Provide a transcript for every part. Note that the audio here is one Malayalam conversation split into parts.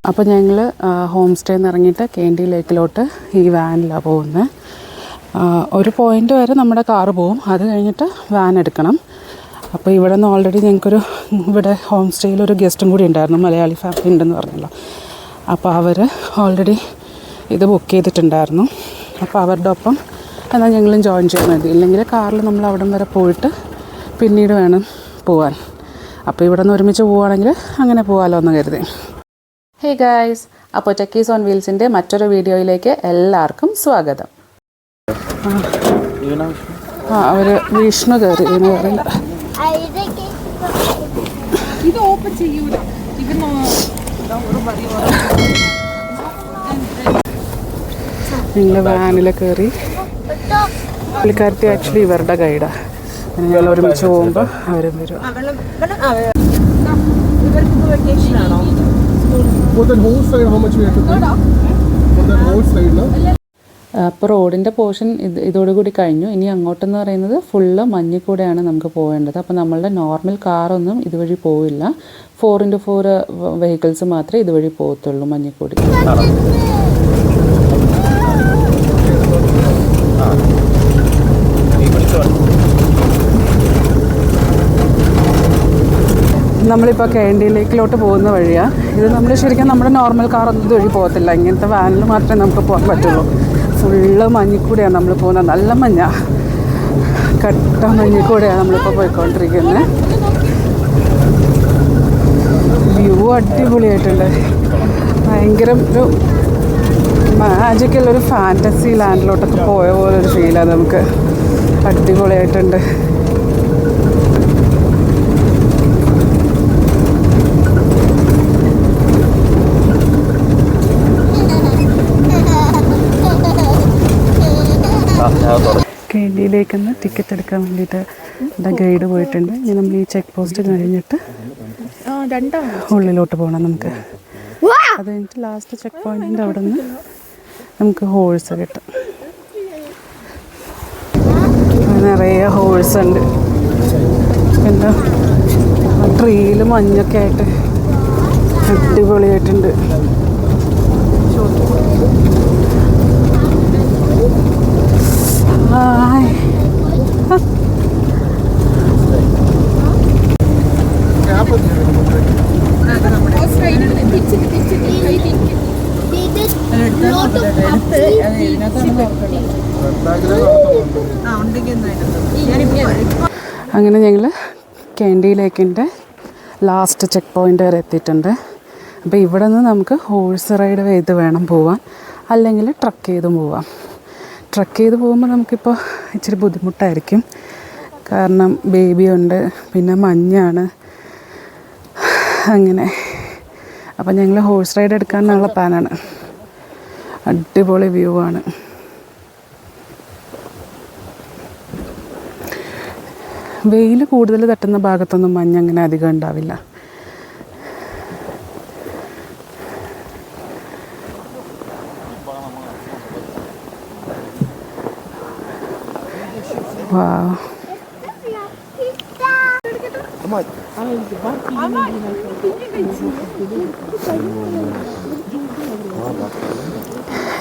അപ്പോൾ ഞങ്ങൾ ഹോം സ്റ്റേയിൽ നിന്ന് ഇറങ്ങിയിട്ട് കേണ്ടി ലേക്കിലോട്ട് ഈ വാനിലാണ് പോകുന്നത്. ഒരു പോയിൻ്റ് വരെ നമ്മുടെ കാറ് പോവും, അത് കഴിഞ്ഞിട്ട് വാൻ എടുക്കണം. അപ്പോൾ ഇവിടെ നിന്ന് ഓൾറെഡി ഞങ്ങൾക്കൊരു ഇവിടെ ഹോം സ്റ്റേയിലൊരു ഗസ്റ്റും കൂടി ഉണ്ടായിരുന്നു, മലയാളി ഫാമിലി ഉണ്ടെന്ന് പറഞ്ഞല്ലോ. അപ്പോൾ അവർ ഓൾറെഡി ഇത് ബുക്ക് ചെയ്തിട്ടുണ്ടായിരുന്നു. അപ്പോൾ അവരുടെ ഒപ്പം എന്നാൽ ഞങ്ങളും ജോയിൻ ചെയ്യാൻ മതി. ഇല്ലെങ്കിൽ കാറിൽ നമ്മൾ അവിടം വരെ പോയിട്ട് പിന്നീട് വേണം പോകാൻ. അപ്പോൾ ഇവിടെ നിന്ന് ഒരുമിച്ച് പോവുകയാണെങ്കിൽ അങ്ങനെ പോകാമല്ലോ എന്ന് കരുതി. ഹേ ഗായ്സ്, അപ്പോൾ ടെക്കീസ് ഓൺ വീൽസിൻ്റെ മറ്റൊരു വീഡിയോയിലേക്ക് എല്ലാവർക്കും സ്വാഗതം. അവർ വിഷ്ണു കയറി എന്ന് പറയില്ല. ഞങ്ങൾ വാനിൽ കയറി. പുള്ളിക്കാരത്തി ആക്ച്വലി ഇവരുടെ ഗൈഡാണ്. ഞങ്ങൾ ഒരുമിച്ച് പോകുമ്പോൾ അവരും വരും. അപ്പോൾ റോഡിൻ്റെ പോർഷൻ ഇതോടുകൂടി കഴിഞ്ഞു. ഇനി അങ്ങോട്ടെന്ന് പറയുന്നത് ഫുള്ള് മഞ്ഞിൽ കൂടെയാണ് നമുക്ക് പോകേണ്ടത്. അപ്പോൾ നമ്മളുടെ നോർമൽ കാറൊന്നും ഇതുവഴി പോവില്ല. 4x4 വെഹിക്കിൾസ് മാത്രമേ ഇതുവഴി പോകത്തുള്ളൂ മഞ്ഞിൽ കൂടി. നമ്മളിപ്പോൾ കേണ്ടി ലേക്കിലോട്ട് പോകുന്ന വഴിയാണ്. ഇത് നമ്മൾ ശരിക്കും നമ്മുടെ നോർമൽ കാറൊന്നും ഇതുവഴി പോകത്തില്ല. ഇങ്ങനത്തെ വാനിൽ മാത്രമേ നമുക്ക് പോകാൻ പറ്റുള്ളൂ. ഫുള്ള് മഞ്ഞിൽ കൂടെയാണ് നമ്മൾ പോകുന്നത്. നല്ല മഞ്ഞാണ്, കട്ട മഞ്ഞിൽ കൂടെയാണ് നമ്മളിപ്പോൾ പോയിക്കൊണ്ടിരിക്കുന്നത്. വ്യൂ അടിപൊളിയായിട്ടുണ്ട്. ഭയങ്കര ഒരു മാജിക്കൽ, ഒരു ഫാൻറ്റസി ലാൻഡിലോട്ടൊക്കെ പോയ പോലൊരു ഫീലാണ് നമുക്ക്. അടിപൊളിയായിട്ടുണ്ട്. കേണ്ടിയിലേക്കൊന്ന് ടിക്കറ്റ് എടുക്കാൻ വേണ്ടിയിട്ട് എൻ്റെ ഗൈഡ് പോയിട്ടുണ്ട്. ഇനി നമ്മൾ ഈ ചെക്ക് പോസ്റ്റ് കഴിഞ്ഞിട്ട് ഉള്ളിലോട്ട് പോകണം നമുക്ക്. അത് കഴിഞ്ഞിട്ട് ലാസ്റ്റ് ചെക്ക് പോയിൻറ്റിൻ്റെ അവിടെ നിന്ന് നമുക്ക് ഹോഴ്സ് കിട്ടും. നിറയെ ഹോഴ്സ് ഉണ്ട്. പിന്നെ ട്രീയിൽ മഞ്ഞൊക്കെ ആയിട്ട് അടിപൊളിയായിട്ടുണ്ട്. അങ്ങനെ ഞങ്ങൾ കേണ്ടി ലേക്കിൻ്റെ ലാസ്റ്റ് ചെക്ക് പോയിൻ്റ് വരെ എത്തിയിട്ടുണ്ട്. അപ്പോൾ ഇവിടെ നിന്ന് നമുക്ക് ഹോഴ്സ് റൈഡ് ചെയ്ത് വേണം പോവാൻ, അല്ലെങ്കിൽ ട്രക്ക് ചെയ്തും പോവാം. ട്രക്ക് ചെയ്ത് പോകുമ്പോൾ നമുക്കിപ്പോൾ ഇച്ചിരി ബുദ്ധിമുട്ടായിരിക്കും, കാരണം ബേബിയുണ്ട്, പിന്നെ മഞ്ഞാണ് അങ്ങനെ. അപ്പോൾ ഞങ്ങൾ ഹോഴ്സ് റൈഡ് എടുക്കാനുള്ള പ്ലാനാണ്. അടിപൊളി വ്യൂ ആണ്. വെയിൽ കൂടുതൽ തട്ടുന്ന ഭാഗത്തൊന്നും മഞ്ഞ് അങ്ങനെ അധികം ഉണ്ടാവില്ല.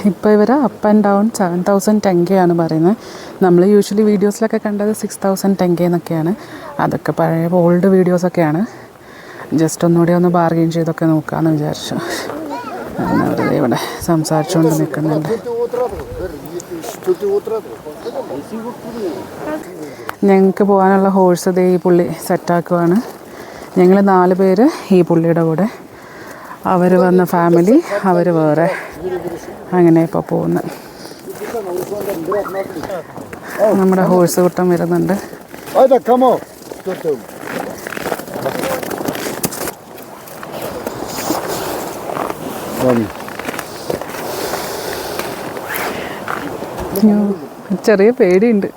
ഇപ്പോൾ ഇവർ അപ്പ് ആൻഡ് ഡൗൺ 7000 ടെങ്കയാണ് പറയുന്നത്. നമ്മൾ യൂഷ്വലി വീഡിയോസിലൊക്കെ കണ്ടത് 6000 ടെങ്ക എന്നൊക്കെയാണ്. അതൊക്കെ പഴയ ഓൾഡ് വീഡിയോസൊക്കെയാണ്. ജസ്റ്റ് ഒന്നുകൂടി ഒന്ന് ബാർഗെയിൻ ചെയ്തൊക്കെ നോക്കാമെന്ന് വിചാരിച്ചു. വെറുതെ ഇവിടെ സംസാരിച്ചുകൊണ്ട് നിൽക്കുന്നുണ്ട്. ഞങ്ങൾക്ക് പോകാനുള്ള ഹോഴ്സ് ദേ ഈ പുള്ളി സെറ്റാക്കുവാണ്. ഞങ്ങൾ 4 പേര് ഈ പുള്ളിയുടെ കൂടെ, അവർ വന്ന ഫാമിലി അവർ വേറെ, അങ്ങനെ ഇപ്പോൾ പോകുന്നത്. നമ്മുടെ ഹോഴ്സ് കൂട്ടം വരുന്നുണ്ട്. ചെറിയ പേടിയുണ്ട്.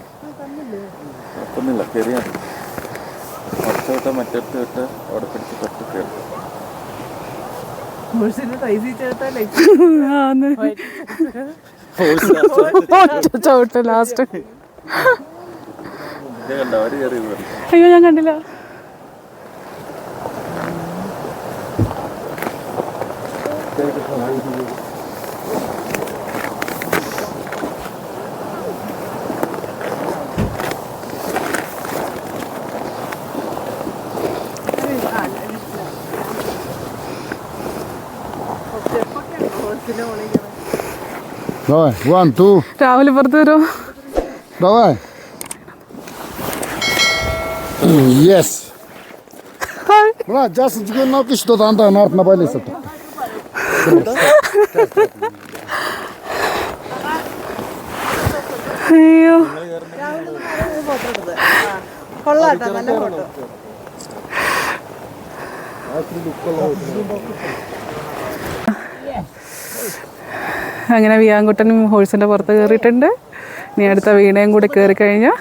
ചോട്ട് ലാസ്റ്റ്. അയ്യോ ഞാൻ കണ്ടില്ല. Давай, 1, 2. രാവിലെ പുറത്ത് വരുമോ? Давай. Yes. Брат, just тебе напиши, что там нарт на балисе. അയ്യോ അങ്ങനെ വിയാങ്കുട്ടനും ഹോഴ്സിൻ്റെ പുറത്ത് കയറിയിട്ടുണ്ട്. ഇനി അടുത്ത വീണയും കൂടി കയറി കഴിഞ്ഞാൽ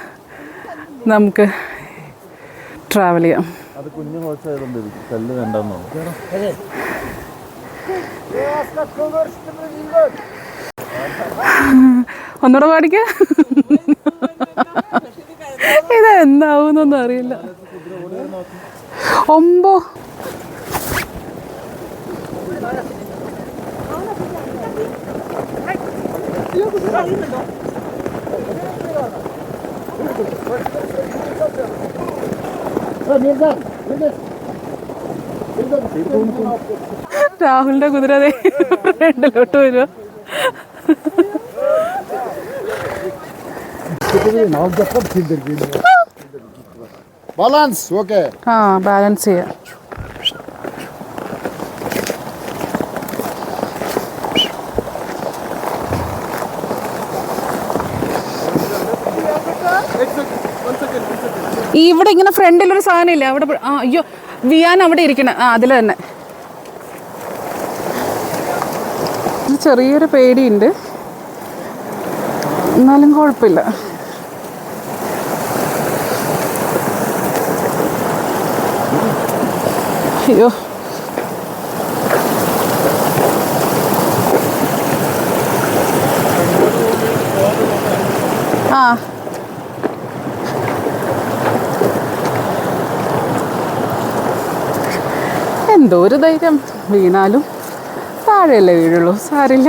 നമുക്ക് ട്രാവൽ ചെയ്യാം. അത് കുഞ്ഞു ഹോഴ്സായതുകൊണ്ട് കല്ല് വേണ്ടെന്നോ. ഒന്നുകൂടെ പാടിക്ക. ഇതെന്താവുന്നൊന്നും അറിയില്ല. ഒമ്പോ രാഹുലിന്റെ കുതിര രണ്ടിലോട്ട് വരുമോ? Balance, okay. ആ ബാലൻസ് ചെയ്യാം. ഇവിടെ ഇങ്ങനെ ഫ്രണ്ടിലൊരു സാധനം ഇല്ല അവിടെ. അയ്യോ വിയാൻ അവിടെ ഇരിക്കണം. അതിൽ തന്നെ ചെറിയൊരു പേടിയുണ്ട്, എന്നാലും കുഴപ്പമില്ല. അയ്യോ ആ എന്തോ ഒരു ധൈര്യം. വീണാലും താഴെയല്ലേ വീഴുള്ളൂ, സാരില്ല.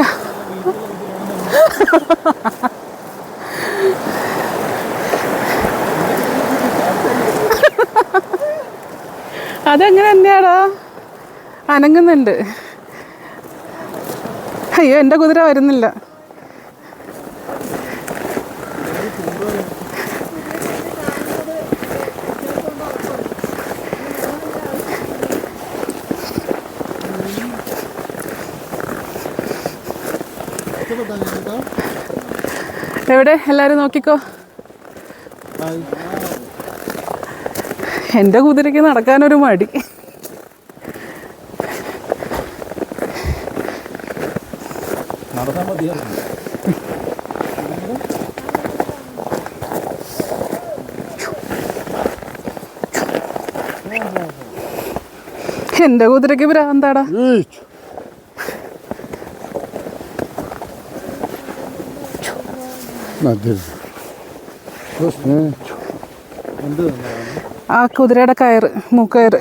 അതെങ്ങനെ തന്നെയാടാ അനങ്ങുന്നുണ്ട്. അയ്യോ എൻ്റെ കുതിര വരുന്നില്ല. എവിടെ എല്ലാവരും നോക്കിക്കോ. എൻ്റെ കുതിരയ്ക്ക് നടക്കാനൊരു മടി. എൻ്റെ കുതിരയ്ക്ക് ഭ്രാന്താടാ. ആ കുതിരയുടെ കയറ്, മൂക്കയറ്,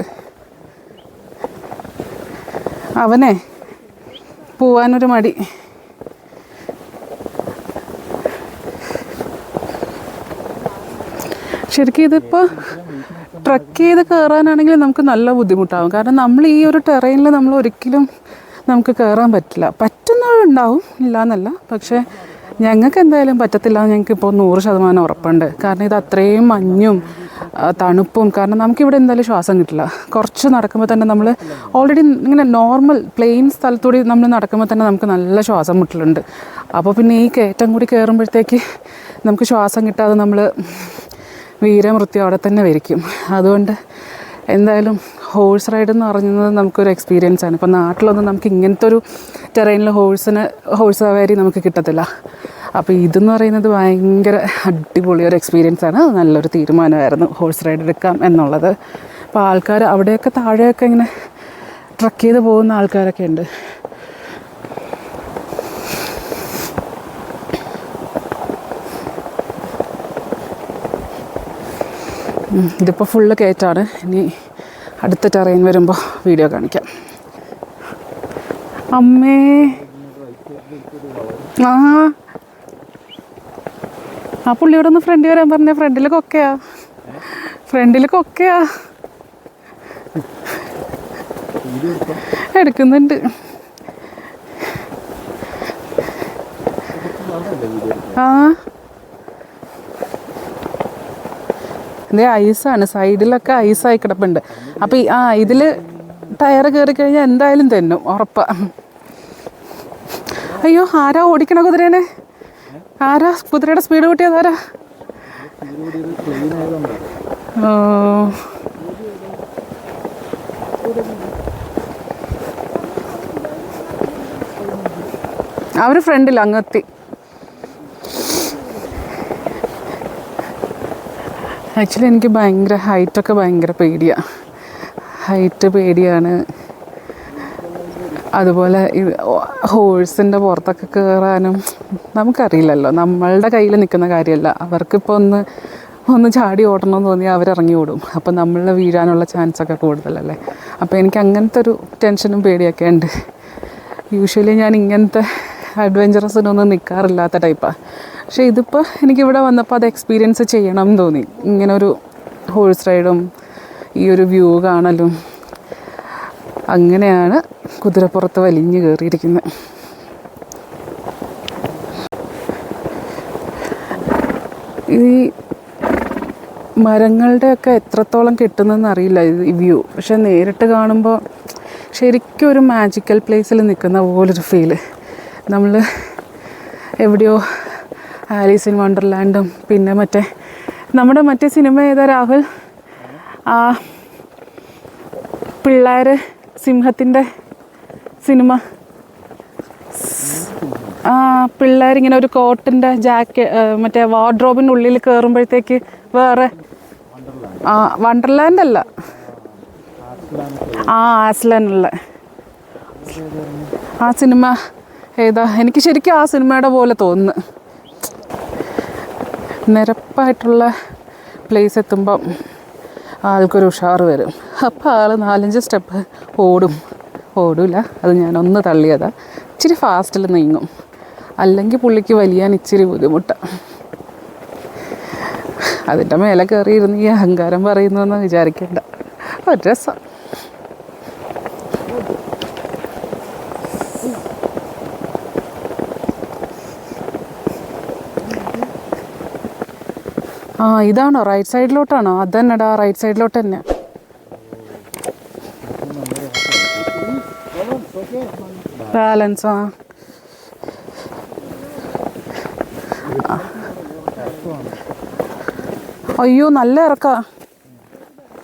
അവനെ പോവാനൊരു മടി. ശരിക്കും ഇതിപ്പോൾ ട്രക്ക് ചെയ്ത് കയറാനാണെങ്കിൽ നമുക്ക് നല്ല ബുദ്ധിമുട്ടാകും. കാരണം നമ്മൾ ഈ ഒരു ടെറൈനിൽ നമ്മൾ ഒരിക്കലും നമുക്ക് കയറാൻ പറ്റില്ല. പറ്റുന്നവരുണ്ടാവും, ഇല്ല എന്നല്ല. പക്ഷേ ഞങ്ങൾക്ക് എന്തായാലും പറ്റത്തില്ല എന്ന് ഞങ്ങൾക്കിപ്പോൾ 100% ഉറപ്പുണ്ട്. കാരണം ഇത് അത്രയും മഞ്ഞും തണുപ്പും. കാരണം നമുക്കിവിടെ എന്തായാലും ശ്വാസം കിട്ടില്ല. കുറച്ച് നടക്കുമ്പോൾ തന്നെ നമ്മൾ ഓൾറെഡി ഇങ്ങനെ നോർമൽ പ്ലെയിൻ സ്ഥലത്തൂടി നമ്മൾ നടക്കുമ്പോൾ തന്നെ നമുക്ക് നല്ല ശ്വാസം മുട്ടലുണ്ട്. അപ്പോൾ പിന്നെ ഈ കയറ്റം കൂടി കയറുമ്പോഴത്തേക്ക് നമുക്ക് ശ്വാസം കിട്ടാതെ നമ്മൾ വീരമൃത്യു അവിടെ തന്നെ വരിക്കും. അതുകൊണ്ട് എന്തായാലും ഹോഴ്സ് റൈഡ് എന്ന് പറയുന്നത് നമുക്കൊരു എക്സ്പീരിയൻസ് ആണ്. ഇപ്പോൾ നാട്ടിലൊന്നും നമുക്ക് ഇങ്ങനത്തെ ഒരു ടെറൈനിൽ ഹോഴ്സ് സവാരി നമുക്ക് കിട്ടത്തില്ല. അപ്പോൾ ഇതെന്ന് പറയുന്നത് ഭയങ്കര അടിപൊളി ഒരു എക്സ്പീരിയൻസ് ആണ്. നല്ലൊരു തീരുമാനമായിരുന്നു ഹോഴ്സ് റൈഡ് എടുക്കാം എന്നുള്ളത്. അപ്പോൾ ആൾക്കാർ അവിടെയൊക്കെ താഴെയൊക്കെ ഇങ്ങനെ ട്രക്ക് ചെയ്ത് പോകുന്ന ആൾക്കാരൊക്കെ ഉണ്ട്. ഇതിപ്പോൾ ഫുള്ള് കയറ്റാണ്. ഇനി അടുത്ത ടെറൈൻ വരുമ്പോൾ വീഡിയോ കാണിക്കാം. അമ്മേ. ആ ആ പുള്ളിയോടൊന്ന് ഫ്രണ്ടിൽ വരാൻ പറഞ്ഞ. ഫ്രണ്ടിൽ കൊക്കയാ, ഫ്രണ്ടിൽ കൊക്കയാ. എടുക്കുന്നുണ്ട്. ആ ഇത് ഐസാണ്, സൈഡിലൊക്കെ ഐസായി കിടപ്പുണ്ട്. അപ്പം ഇതിൽ ടയർ കയറി കഴിഞ്ഞാൽ എന്തായാലും തെന്നും, ഉറപ്പാ. അയ്യോ, ആരാ ഓടിക്കണ കുതിരേനെ? ആരാ കുതിരയുടെ സ്പീഡ് കൂട്ടിയത്? ആരാ? ഓ, അവർ ഫ്രണ്ടിൽ അങ്ങെത്തി. ആക്ച്വലി എനിക്ക് ഭയങ്കര ഹൈറ്റൊക്കെ ഭയങ്കര പേടിയാണ്. ഹൈറ്റ് പേടിയാണ്. അതുപോലെ ഈ ഹോഴ്സിൻ്റെ പുറത്തൊക്കെ കയറാനും നമുക്കറിയില്ലല്ലോ, നമ്മളുടെ കയ്യിൽ നിൽക്കുന്ന കാര്യമല്ല. അവർക്കിപ്പോൾ ഒന്ന് ചാടി ഓടണമെന്ന് തോന്നിയാൽ അവരിറങ്ങി ഓടും. അപ്പോൾ നമ്മൾ വീഴാനുള്ള ചാൻസൊക്കെ കൂടുതലല്ലേ. അപ്പോൾ എനിക്ക് അങ്ങനത്തെ ഒരു ടെൻഷനും പേടിയൊക്കെ ഉണ്ട്. യൂഷ്വലി ഞാൻ ഇങ്ങനത്തെ അഡ്വഞ്ചറസിനൊന്നും നിൽക്കാറില്ലാത്ത ടൈപ്പാണ്. പക്ഷേ ഇതിപ്പോൾ എനിക്കിവിടെ വന്നപ്പോൾ അത് എക്സ്പീരിയൻസ് ചെയ്യണം എന്ന് തോന്നി. ഇങ്ങനൊരു ഹോഴ്സ് റൈഡും ഈ ഒരു വ്യൂ കാണലും. അങ്ങനെയാണ് കുതിരപ്പുറത്ത് വലിഞ്ഞു കയറിയിരിക്കുന്നത്. ഈ മരങ്ങളുടെയൊക്കെ എത്രത്തോളം കിട്ടുന്നതെന്ന് അറിയില്ല ഈ വ്യൂ. പക്ഷെ നേരിട്ട് കാണുമ്പോൾ ശരിക്കും ഒരു മാജിക്കൽ പ്ലേസിൽ നിൽക്കുന്ന പോലൊരു ഫീല്. നമ്മൾ എവിടെയോ ആലീസ് ഇൻ വണ്ടർലാൻഡും പിന്നെ നമ്മുടെ മറ്റേ സിനിമ ഏതാ രാഹുൽ? ആ പിള്ളേർ സിംഹത്തിൻ്റെ സിനിമ. ആ പിള്ളേരിങ്ങനെ ഒരു കോട്ടിൻ്റെ മറ്റേ വാർഡ്രോബിൻ്റെ ഉള്ളിൽ കയറുമ്പോഴത്തേക്ക് വേറെ വണ്ടർലാൻഡ് അല്ല, ആസ്ലാനുള്ള ആ സിനിമ ഏതാ? എനിക്ക് ശരിക്കും ആ സിനിമയുടെ പോലെ തോന്നുന്നു. നിരപ്പായിട്ടുള്ള പ്ലേസ് എത്തുമ്പം ആൾക്കൊരു ഉഷാറ് വരും. അപ്പോൾ ആൾ 4-5 സ്റ്റെപ്പ് ഓടില്ല. അത് ഞാനൊന്ന് തള്ളിയതാണ്. ഇച്ചിരി ഫാസ്റ്റിൽ നീങ്ങും, അല്ലെങ്കിൽ പുള്ളിക്ക് വലിയാൻ ഇച്ചിരി ബുദ്ധിമുട്ടാണ്. അതിൻ്റെ മേലെ കയറിയിരുന്ന് ഈ അഹങ്കാരം പറയുന്നതെന്ന് വിചാരിക്കേണ്ട. ഒരു രസം. ഇതാണോ റൈറ്റ് സൈഡിലോട്ടാണോ? അത് തന്നെടാ, റൈറ്റ് സൈഡിലോട്ട് തന്നെ. ബാലൻസ്. അയ്യോ, നല്ല ഇറക്കാ.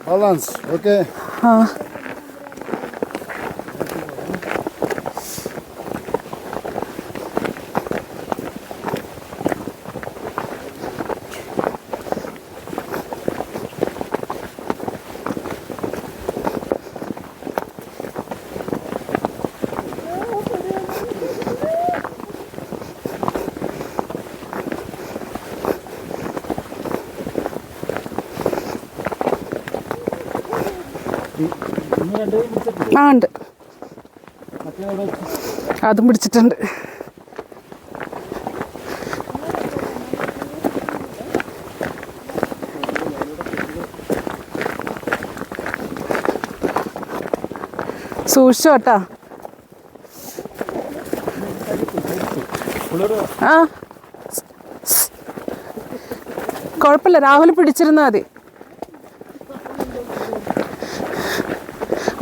Balance okay. ഉണ്ട്, അതും പിടിച്ചിട്ടുണ്ട്. സൂക്ഷിച്ചോ കേട്ടാ. കുഴപ്പമില്ല, രാഹുൽ പിടിച്ചിരുന്നാൽ മതി.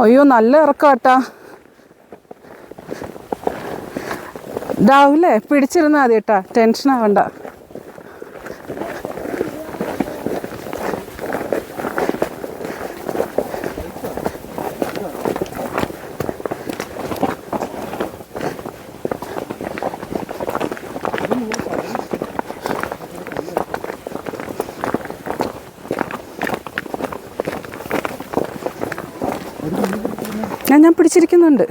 അയ്യോ, നല്ല ഇറക്കാട്ടാ. രാഹുലേ, പിടിച്ചിരുന്നാൽ മതി കേട്ടാ, ടെൻഷൻ ആവണ്ട. ഞാൻ പിടിച്ചിരിക്കുന്നുണ്ട്.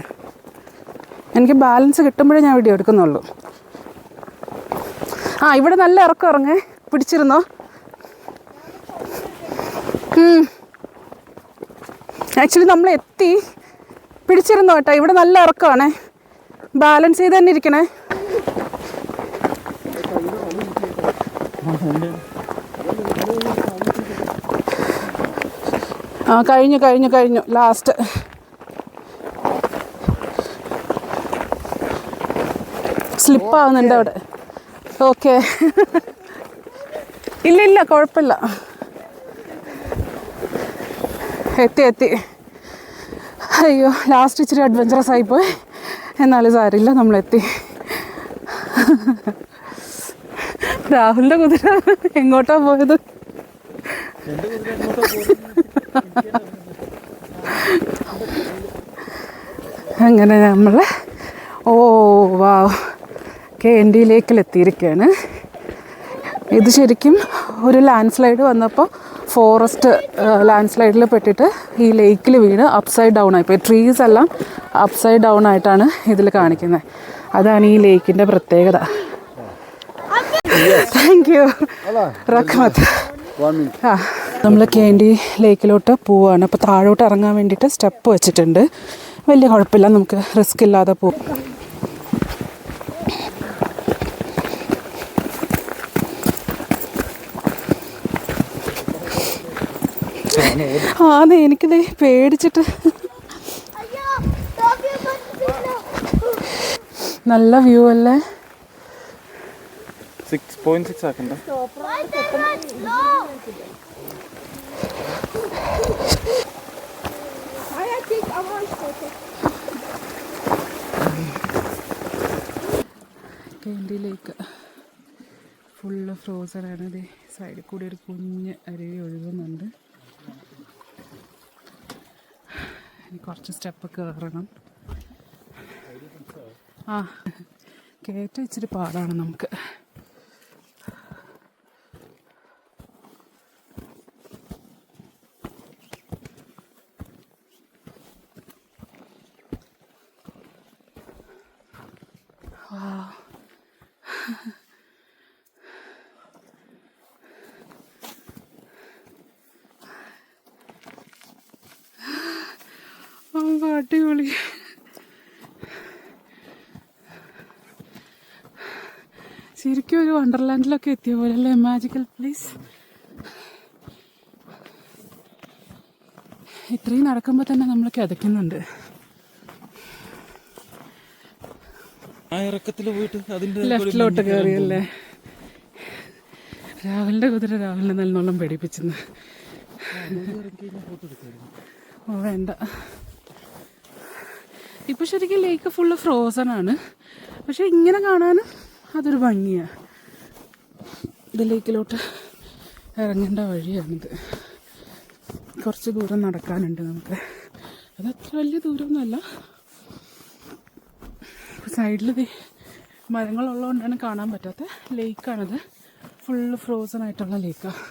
എനിക്ക് ബാലൻസ് കിട്ടുമ്പോഴേ ഞാൻ വീഡിയോ എടുക്കുന്നുള്ളൂ. ഇവിടെ നല്ല ഇറങ്ങേ. പിടിച്ചിരുന്നോ? ആക്ച്വലി നമ്മൾ എത്തി. പിടിച്ചിരുന്നോ കേട്ടോ, ഇവിടെ നല്ല ഇറക്കമാണേ. ബാലൻസ് ചെയ്ത് തന്നെ ഇരിക്കണേ. ആ കഴിഞ്ഞു ലാസ്റ്റ്. സ്ലിപ്പാവുന്നുണ്ട് അവിടെ. ഓക്കെ, ഇല്ല കുഴപ്പമില്ല. എത്തി. അയ്യോ, ലാസ്റ്റ് ഇച്ചിരി അഡ്വഞ്ചറസ് ആയിപ്പോയി. എന്നാലും സാരില്ല, നമ്മളെത്തി. രാഹുലിൻ്റെ കുതിര എങ്ങോട്ടാ പോയത്? അങ്ങനെ നമ്മൾ KND ലേക്കിലെത്തിയിരിക്കുകയാണ്. ഇത് ശരിക്കും ഒരു ലാൻഡ് സ്ലൈഡ് വന്നപ്പോൾ ഫോറസ്റ്റ് ലാൻഡ് സ്ലൈഡിൽ പെട്ടിട്ട് ഈ ലേക്കിൽ വീണ് അപ്സൈഡ് ഡൗൺ ആയിപ്പോയി. ട്രീസ് എല്ലാം അപ്സൈഡ് ഡൗൺ ആയിട്ടാണ് ഇതിൽ കാണിക്കുന്നത്. അതാണ് ഈ ലേക്കിൻ്റെ പ്രത്യേകത. താങ്ക് യു റഹ്മത്ത്. നമ്മൾ KND ലേക്കിലോട്ട് പോവുകയാണ്. അപ്പോൾ താഴോട്ട് ഇറങ്ങാൻ വേണ്ടിയിട്ട് സ്റ്റെപ്പ് വെച്ചിട്ടുണ്ട്. വലിയ കുഴപ്പമില്ല, നമുക്ക് റിസ്ക് ഇല്ലാതെ പോകും. അതെ, എനിക്കിത് പേടിച്ചിട്ട്. നല്ല വ്യൂ അല്ലേ? 6.6 ആക്കണ്ട. KND ലേക്ക് ഫുള്ള് ഫ്രോസണാണ്. ഇത് സൈഡിൽ കൂടി ഒരു കുഞ്ഞ് അരുവി ഒഴുകുന്നുണ്ട്. ഇനി കുറച്ച് സ്റ്റെപ്പ് കയറണം. കയറ്റം ഇച്ചിരി പാടാണ് നമുക്ക്. അടിപൊളി. ശരിക്കും ഒരു വണ്ടർലാൻഡിലൊക്കെ എത്തിയ പോലെ അല്ലേ? Magical place. ഇത്രയും നടക്കുമ്പോൾ തന്നെ നമ്മൾ കിതയ്ക്കുന്നുണ്ട്. ലെഫ്റ്റിലോട്ട് കയറിയല്ലേ? രാഹുലിൻ്റെ കുതിര രാഹുലിനെ നല്ലോണം പേടിപ്പിച്ചെന്ന്. വേണ്ട. ഇപ്പോൾ ശരിക്കും ലേക്ക് ഫുള്ള് ഫ്രോസൺ ആണ്. പക്ഷെ ഇങ്ങനെ കാണാനും അതൊരു ഭംഗിയാണ്. ഇത് ലേക്കിലോട്ട് ഇറങ്ങേണ്ട വഴിയാണിത്. കുറച്ച് ദൂരം നടക്കാനുണ്ട് നമുക്ക്. അതത്ര വലിയ ദൂരമൊന്നുമല്ല. സൈഡിൽ മരങ്ങളുള്ളതുകൊണ്ടാണ് കാണാൻ പറ്റാത്ത ലേക്കാണിത്. ഫുള്ള് ഫ്രോസൺ ആയിട്ടുള്ള ലേക്കാണ്.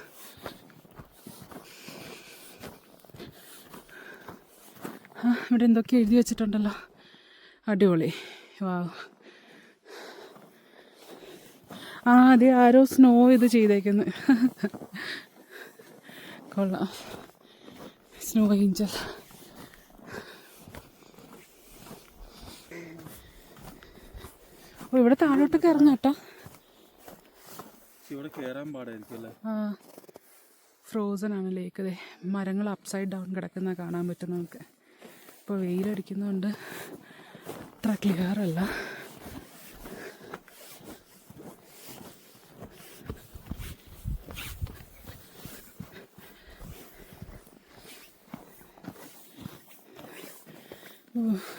ഇവിടെ എന്തൊക്കെ എഴുതി വെച്ചിട്ടുണ്ടല്ലോ. അടിപൊളി. അതെ, ആരോ സ്നോ ഇത് ചെയ്തേക്കുന്നു. കൊള്ളാം. Snow Angel. ഇവിടെ താഴോട്ടൊക്കെ ഇറങ്ങാം കേട്ടോ. ഫ്രോസൺ ആണ് ലേക്ക്. അതെ, മരങ്ങൾ അപ്സൈഡ് ഡൗൺ കിടക്കുന്ന കാണാൻ പറ്റും നമുക്ക്. ഇപ്പോൾ വെയിലടിക്കുന്നതുകൊണ്ട് അത്ര ക്ലിയർ അല്ല.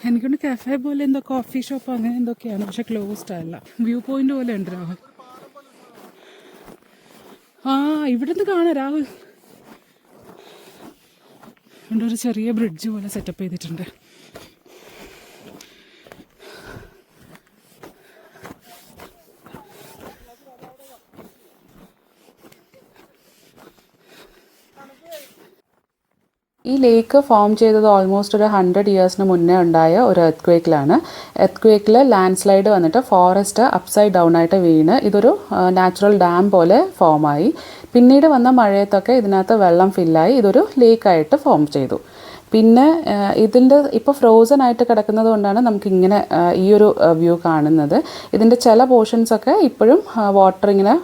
എനിക്കൊണ്ട് കഫേ പോലെ എന്തോ കോഫി ഷോപ്പ് അങ്ങനെ എന്തൊക്കെയാണ്, പക്ഷെ ക്ലോസ്ഡ് അല്ല. വ്യൂ പോയിന്റ് പോലെ ഉണ്ട് രാഹുൽ. ഇവിടുന്ന് കാണാം രാഹുൽ. ഇവിടെ ഒരു ചെറിയ ബ്രിഡ്ജ് പോലെ സെറ്റപ്പ് ചെയ്തിട്ടുണ്ട്. ഈ ലേക്ക് ഫോം ചെയ്തത് ഓൾമോസ്റ്റ് ഒരു 100 ഇയേഴ്സിന് മുന്നേ ഉണ്ടായ ഒരു എർത്ത് ക്വേക്കിൽ ലാൻഡ് സ്ലൈഡ് വന്നിട്ട് ഫോറസ്റ്റ് അപ്സൈഡ് ഡൗൺ ആയിട്ട് വീണ് ഇതൊരു നാച്ചുറൽ ഡാം പോലെ ഫോമായി. പിന്നീട് വന്ന മഴയത്തൊക്കെ ഇതിനകത്ത് വെള്ളം ഫില്ലായി ഇതൊരു ലേക്കായിട്ട് ഫോം ചെയ്തു. പിന്നെ ഇതിൻ്റെ ഇപ്പോൾ ഫ്രോസൺ ആയിട്ട് കിടക്കുന്നത് കൊണ്ടാണ് നമുക്കിങ്ങനെ ഈ ഒരു വ്യൂ കാണുന്നത്. ഇതിൻ്റെ ചില പോർഷൻസൊക്കെ ഇപ്പോഴും വാട്ടർ ഇങ്ങനെ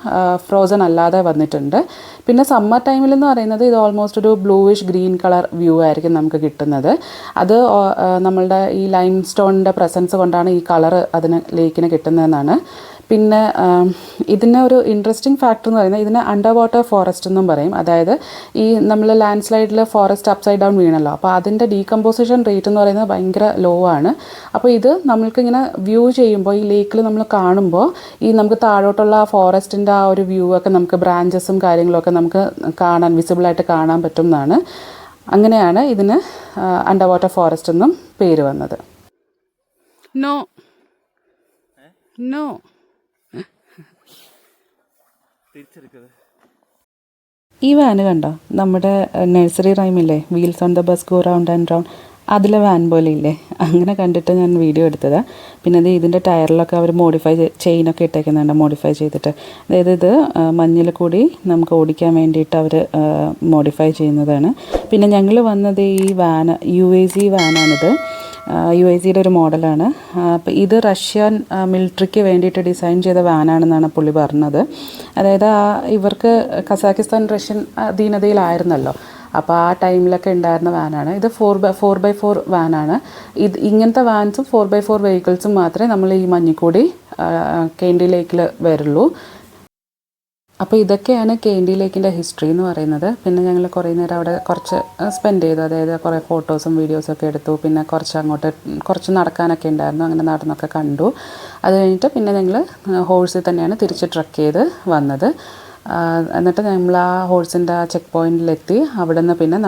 ഫ്രോസൺ അല്ലാതെ വന്നിട്ടുണ്ട്. പിന്നെ സമ്മർ ടൈമിൽ എന്ന് പറയുന്നത് ഇത് ഓൾമോസ്റ്റ് ഒരു ബ്ലൂയിഷ് ഗ്രീൻ കളർ വ്യൂ ആയിരിക്കും നമുക്ക് കിട്ടുന്നത്. അത് നമ്മളുടെ ഈ ലൈം സ്റ്റോണിൻ്റെ പ്രസൻസ് കൊണ്ടാണ് ഈ കളറ് അതിന് ലേക്കിന് കിട്ടുന്നതെന്നാണ്. പിന്നെ ഇതിന് ഒരു ഇൻട്രസ്റ്റിംഗ് ഫാക്ടർ എന്ന് പറയുന്നത് ഇതിന് അണ്ടർ വാട്ടർ ഫോറസ്റ്റ് എന്നും പറയും. അതായത് ഈ നമ്മൾ ലാൻഡ് സ്ലൈഡിൽ ഫോറസ്റ്റ് അപ്സൈഡ് ഡൗൺ വീണല്ലോ, അപ്പോൾ അതിൻ്റെ ഡീകമ്പോസിഷൻ റേറ്റ് എന്ന് പറയുന്നത് ഭയങ്കര ലോ ആണ്. അപ്പോൾ ഇത് നമ്മൾക്കിങ്ങനെ വ്യൂ ചെയ്യുമ്പോൾ ഈ ലേക്കിൽ നമ്മൾ കാണുമ്പോൾ ഈ നമുക്ക് താഴോട്ടുള്ള ഫോറസ്റ്റിൻ്റെ ആ ഒരു വ്യൂ ഒക്കെ നമുക്ക് ബ്രാഞ്ചസും കാര്യങ്ങളൊക്കെ നമുക്ക് കാണാൻ വിസിബിളായിട്ട് കാണാൻ പറ്റും എന്നാണ്. അങ്ങനെയാണ് ഇതിന് അണ്ടർ വാട്ടർ ഫോറസ്റ്റ് എന്നും പേര് വന്നത്. നോ നോ ഈ വാന് കണ്ടോ, നമ്മുടെ നഴ്സറി റൈമില്ലേ wheels on the bus go round and round, അതിലെ വാൻ പോലെ ഇല്ലേ, അങ്ങനെ കണ്ടിട്ട് ഞാൻ വീഡിയോ എടുത്തതാണ്. പിന്നെ അത് ഇതിൻ്റെ ടയറിലൊക്കെ അവർ മോഡിഫൈ ചെയിനൊക്കെ ഇട്ടേക്കുന്നുണ്ട് മോഡിഫൈ ചെയ്തിട്ട്. അതായത് ഇത് മഞ്ഞിൽ കൂടി നമുക്ക് ഓടിക്കാൻ വേണ്ടിയിട്ട് അവർ മോഡിഫൈ ചെയ്യുന്നതാണ്. പിന്നെ ഞങ്ങൾ വന്നത് ഈ വാന് UAZ വാനാണിത്. UAZയുടെ ഒരു മോഡലാണ്. അപ്പോൾ ഇത് റഷ്യൻ മിലിറ്ററിക്ക് വേണ്ടിയിട്ട് ഡിസൈൻ ചെയ്ത വാനാണെന്നാണ് പുള്ളി പറഞ്ഞത്. അതായത് ഇവർക്ക് കസാക്കിസ്ഥാൻ റഷ്യൻ അധീനതയിലായിരുന്നല്ലോ, അപ്പോൾ ആ ടൈമിലൊക്കെ ഉണ്ടായിരുന്ന വാനാണ് ഇത്. 4x4 വാനാണ് ഇത്. ഇങ്ങനത്തെ വാൻസും 4x4 വെഹിക്കിൾസും മാത്രമേ നമ്മൾ ഈ മഞ്ഞിക്കൂടി കേൻഡി ലേക്കിൽ വരുള്ളൂ. അപ്പോൾ ഇതൊക്കെയാണ് കേൻഡി ലേക്കിൻ്റെ ഹിസ്റ്ററി എന്ന് പറയുന്നത്. പിന്നെ ഞങ്ങൾ കുറേ നേരം അവിടെ കുറച്ച് സ്പെൻഡ് ചെയ്തു. അതായത് കുറേ ഫോട്ടോസും വീഡിയോസൊക്കെ എടുത്തു. പിന്നെ കുറച്ച് നടക്കാനൊക്കെ ഉണ്ടായിരുന്നു. അങ്ങനെ നടന്നൊക്കെ കണ്ടു. അത് കഴിഞ്ഞിട്ട് പിന്നെ ഞങ്ങൾ ഹോഴ്സിൽ തന്നെയാണ് തിരിച്ച് ട്രക്ക് ചെയ്ത് വന്നത്. എന്നിട്ട് നമ്മൾ ആ ഹോഴ്സിൻ്റെ ആ ചെക്ക് പോയിൻറ്റിലെത്തി. അവിടെ നിന്ന് പിന്നെ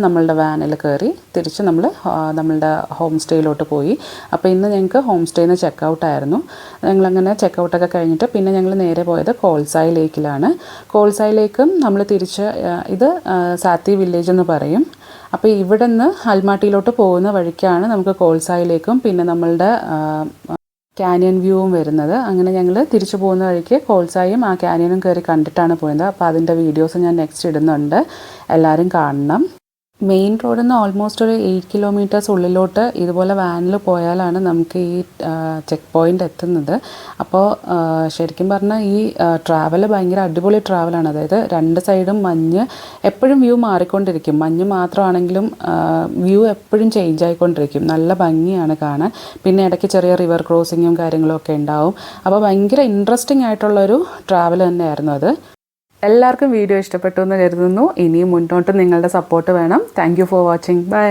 നമ്മളുടെ വാനിൽ കയറി തിരിച്ച് നമ്മളുടെ ഹോം സ്റ്റേയിലോട്ട് പോയി. അപ്പോൾ ഇന്ന് ഞങ്ങൾക്ക് ഹോം സ്റ്റേയിൽ നിന്ന് ചെക്കൗട്ടായിരുന്നു. ഞങ്ങളങ്ങനെ ചെക്കൗട്ടൊക്കെ കഴിഞ്ഞിട്ട് പിന്നെ ഞങ്ങൾ നേരെ പോയത് കോൾസായി ലേക്കിലാണ്. കോൾസായി ലേക്കും നമ്മൾ തിരിച്ച് ഇത് സാത്തി വില്ലേജ് എന്ന് പറയും. അപ്പോൾ ഇവിടെ നിന്ന് അൽമാട്ടിയിലോട്ട് പോകുന്ന വഴിക്കാണ് നമുക്ക് കോൾസായി ലേക്കും പിന്നെ നമ്മളുടെ ക്യാനിയൻ വ്യൂവും വരുന്നത്. അങ്ങനെ ഞങ്ങൾ തിരിച്ചു പോകുന്ന വഴിക്ക് കോൾസായും ആ ക്യാനിയനും കയറി കണ്ടിട്ടാണ് പോയത്. അപ്പോൾ അതിൻ്റെ വീഡിയോസ് ഞാൻ നെക്സ്റ്റ് ഇടുന്നുണ്ട്, എല്ലാവരും കാണണം. മെയിൻ റോഡിൽ നിന്ന് ഓൾമോസ്റ്റ് ഒരു 8 കിലോമീറ്റേഴ്സ് ഉള്ളിലോട്ട് ഇതുപോലെ വാനിൽ പോയാലാണ് നമുക്ക് ഈ ചെക്ക് പോയിൻ്റ് എത്തുന്നത്. അപ്പോൾ ശരിക്കും പറഞ്ഞാൽ ഈ ട്രാവൽ ഭയങ്കര അടിപൊളി ട്രാവലാണ്. അതായത് രണ്ട് സൈഡും മഞ്ഞ്, എപ്പോഴും വ്യൂ മാറിക്കൊണ്ടിരിക്കും. മഞ്ഞ് മാത്രമാണെങ്കിലും വ്യൂ എപ്പോഴും ചേഞ്ച് ആയിക്കൊണ്ടിരിക്കും. നല്ല ഭംഗിയാണ് കാണാൻ. പിന്നെ ഇടയ്ക്ക് ചെറിയ റിവർ ക്രോസിങ്ങും കാര്യങ്ങളും ഒക്കെ ഉണ്ടാവും. അപ്പോൾ ഭയങ്കര ഇൻട്രസ്റ്റിംഗ് ആയിട്ടുള്ളൊരു ട്രാവൽ തന്നെയായിരുന്നു അത്. എല്ലാവർക്കും വീഡിയോ ഇഷ്ടപ്പെട്ടു എന്ന് കരുതുന്നു. ഇനിയും മുന്നോട്ട് നിങ്ങളുടെ സപ്പോർട്ട് വേണം. Thank you for watching. By.